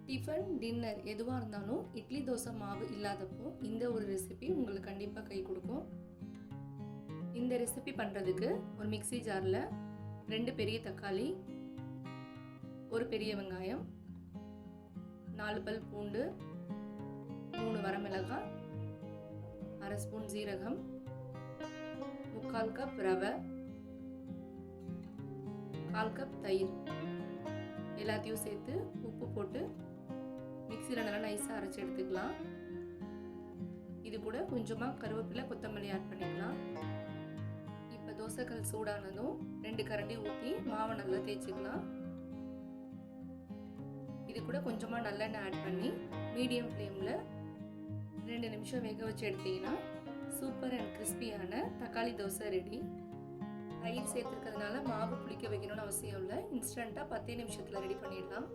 Tiffin dinner எதுவாக இருந்தாலும் இட்லி தோசை மாவு இல்லாதப்போ இந்த ஒரு ரெசிபி உங்களுக்கு கண்டிப்பாக கை கொடுக்கும். இந்த ரெசிபி பண்ணுறதுக்கு ஒரு மிக்ஸி ஜாரில் 2 பெரிய தக்காளி, 1 பெரிய வெங்காயம், 4 பல் பூண்டு, 3 வரமிளகாய், 1/2 ஸ்பூன் ஜீரகம், 3/4 கப் ரவை, 1/4 கப் தயிர் எல்லாத்தையும் சேர்த்து உப்பு போட்டு மிக்ஸியில் நல்லா நைஸாக அரைச்சி எடுத்துக்கலாம். இது கூட கொஞ்சமாக கருவேப்பிலை, கொத்தமல்லி ஆட் பண்ணிக்கலாம். இப்போ தோசைக்கல் சூடானதும் 2 கரண்டி ஊற்றி மாவை நல்லா தேய்ச்சிக்கலாம். இது கூட கொஞ்சமாக நல்லெண்ணெய் ஆட் பண்ணி மீடியம் ஃப்ளேமில் 2 நிமிஷம் வேக வச்சு எடுத்தீங்கன்னா சூப்பர் அண்ட் கிறிஸ்பியான தக்காளி தோசை ரெடி. தயிர் சேர்த்துருக்கிறதுனால மாவு புளிக்க வைக்கணும்னு அவசியம் இல்லை. இன்ஸ்டண்ட்டாக 10 நிமிஷத்தில் ரெடி பண்ணிடலாம்.